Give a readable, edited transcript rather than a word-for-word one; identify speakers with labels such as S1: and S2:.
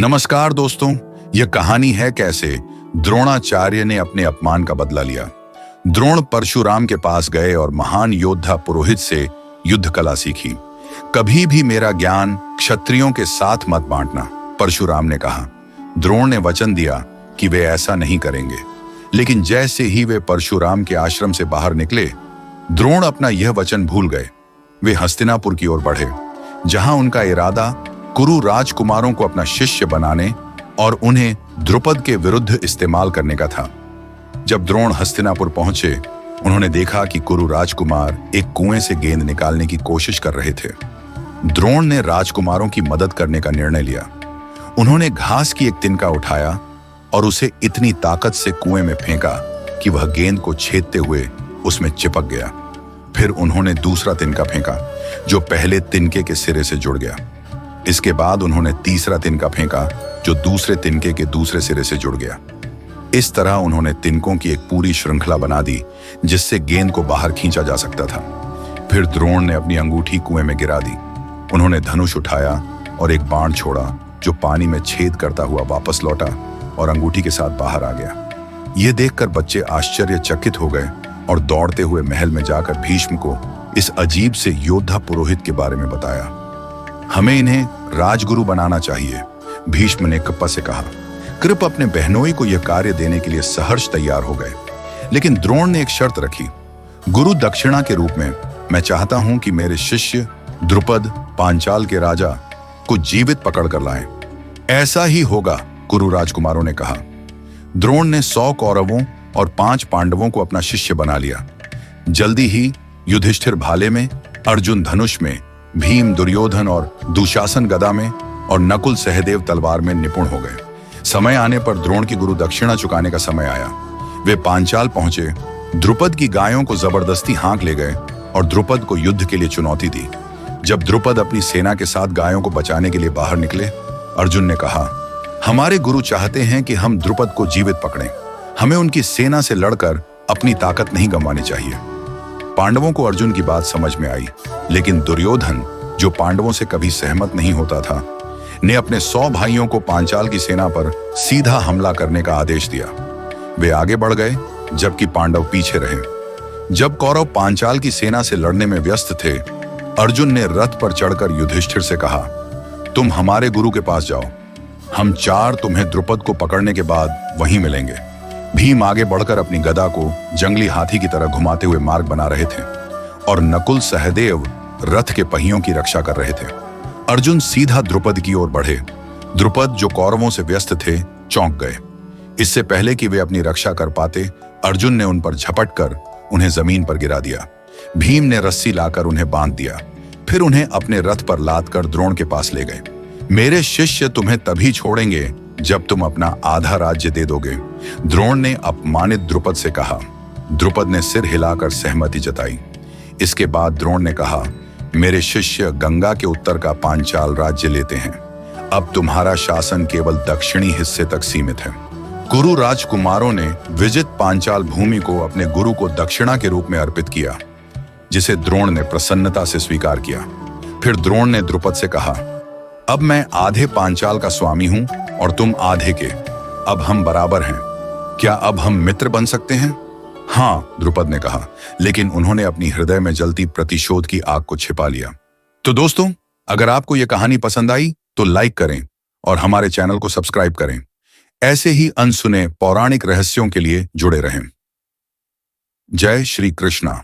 S1: नमस्कार दोस्तों, यह कहानी है कैसे द्रोणाचार्य ने अपने अपमान का बदला लिया। द्रोण परशुराम के पास गए और महान योद्धा पुरोहित से युद्ध कला सीखी। कभी भी मेरा ज्ञान क्षत्रियों के साथ मत बांटना, परशुराम ने कहा। द्रोण ने वचन दिया कि वे ऐसा नहीं करेंगे, लेकिन जैसे ही वे परशुराम के आश्रम से बाहर निकले, द्रोण अपना यह वचन भूल गए। वे हस्तिनापुर की ओर बढ़े, जहां उनका इरादा कुरु राजकुमारों को अपना शिष्य बनाने और उन्हें द्रुपद के विरुद्ध इस्तेमाल करने का था। जब द्रोण हस्तिनापुर पहुंचे, उन्होंने देखा कि कुरु राजकुमार एक कुएं से गेंद निकालने की कोशिश कर रहे थे। द्रोण ने राजकुमारों की मदद करने का निर्णय लिया। उन्होंने घास की एक तिनका उठाया और उसे इतनी ताकत से कुएं में फेंका कि वह गेंद को छेदते हुए उसमें चिपक गया। फिर उन्होंने दूसरा तिनका फेंका, जो पहले तिनके के सिरे से जुड़ गया। इसके बाद उन्होंने तीसरा तिनका फेंका, जो दूसरे तिनके के दूसरे सिरे से जुड़ गया। इस तरह उन्होंने तिनकों की एक पूरी श्रृंखला बना दी, जिससे गेंद को बाहर खींचा जा सकता था। फिर द्रोण ने अपनी अंगूठी कुएं में गिरा दी। उन्होंने धनुष उठाया और एक बाण छोड़ा, जो पानी में छेद करता हुआ वापस लौटा और अंगूठी के साथ बाहर आ गया। यह देखकर बच्चे आश्चर्यचकित हो गए और दौड़ते हुए महल में जाकर भीष्म को इस अजीब से योद्धा पुरोहित के बारे में बताया। हमें इन्हें राजगुरु बनाना चाहिए, भीष्म ने कृप से कहा। कृप अपने बहनोई को यह कार्य देने के लिए सहर्ष तैयार हो गए, लेकिन द्रोण ने एक शर्त रखी। गुरु दक्षिणा के रूप में मैं चाहता हूं कि मेरे शिष्य द्रुपद पांचाल के राजा को जीवित पकड़ कर लाएं। ऐसा ही होगा, कुरु राजकुमारों ने कहा। द्रोण ने 100 कौरवों और 5 पांडवों को अपना शिष्य बना लिया। जल्दी ही युधिष्ठिर भाले में, अर्जुन धनुष में, भीम दुर्योधन और दुशासन गदा में और नकुल सहदेव तलवार में निपुण हो गए। समय आने पर द्रोण की गुरु दक्षिणा चुकाने का समय आया। वे पांचाल पहुंचे, द्रुपद की गायों को जबरदस्ती हाँक ले गए और द्रुपद को युद्ध के लिए चुनौती दी। जब द्रुपद अपनी सेना के साथ गायों को बचाने के लिए बाहर निकले, अर्जुन ने कहा, हमारे गुरु चाहते हैं कि हम द्रुपद को जीवित पकड़ें। हमें उनकी सेना से लड़कर अपनी ताकत नहीं गंवानी चाहिए। पांडवों को अर्जुन की बात समझ में आई, लेकिन दुर्योधन, जो पांडवों से कभी सहमत नहीं होता था, ने अपने 100 भाइयों को पांचाल की सेना पर सीधा हमला करने का आदेश दिया। वे आगे बढ़ गए, जबकि पांडव पीछे रहे। जब कौरव पांचाल की सेना से लड़ने में व्यस्त थे, अर्जुन ने रथ पर चढ़कर युधिष्ठिर से कहा, तुम हमारे गुरु के पास जाओ। हम 4 तुम्हें द्रुपद को पकड़ने के बाद वहीं मिलेंगे। भीम आगे बढ़कर अपनी गदा को जंगली हाथी की तरह घुमाते हुए मार्ग बना रहे थे और नकुल सहदेव रथ के पहियों की रक्षा कर रहे थे। अर्जुन सीधा द्रुपद की ओर बढ़े। द्रुपद, जो कौरवों से व्यस्त थे, चौंक गए। इससे पहले कि वे अपनी रक्षा कर पाते, अर्जुन ने उन पर झपटकर उन्हें जमीन पर गिरा दिया। भीम ने रस्सी लाकर उन्हें बांध दिया, फिर उन्हें अपने रथ पर लादकर द्रोण के पास ले गए। मेरे शिष्य तुम्हें तभी छोड़ेंगे जब तुम अपना आधा राज्य दे दोगे, द्रोण ने अपमानित द्रुपद से कहा। द्रुपद ने सिर हिलाकर सहमति जताई। इसके बाद द्रोण ने कहा, मेरे शिष्य गंगा के उत्तर का पांचाल राज्य लेते हैं। अब तुम्हारा शासन केवल दक्षिणी हिस्से तक सीमित है। कुरु राजकुमारों ने विजित पांचाल भूमि को अपने गुरु को दक्षिणा के रूप में अर्पित किया, जिसे द्रोण ने प्रसन्नता से स्वीकार किया। फिर द्रोण ने द्रुपद से कहा, अब मैं आधे पांचाल का स्वामी हूं और तुम आधे के। अब हम बराबर हैं। क्या अब हम मित्र बन सकते हैं? हाँ, द्रुपद ने कहा, लेकिन उन्होंने अपनी हृदय में जलती प्रतिशोध की आग को छिपा लिया। तो दोस्तों, अगर आपको यह कहानी पसंद आई तो लाइक करें और हमारे चैनल को सब्सक्राइब करें। ऐसे ही अनसुने पौराणिक रहस्यों के लिए जुड़े रहें। जय श्री कृष्णा।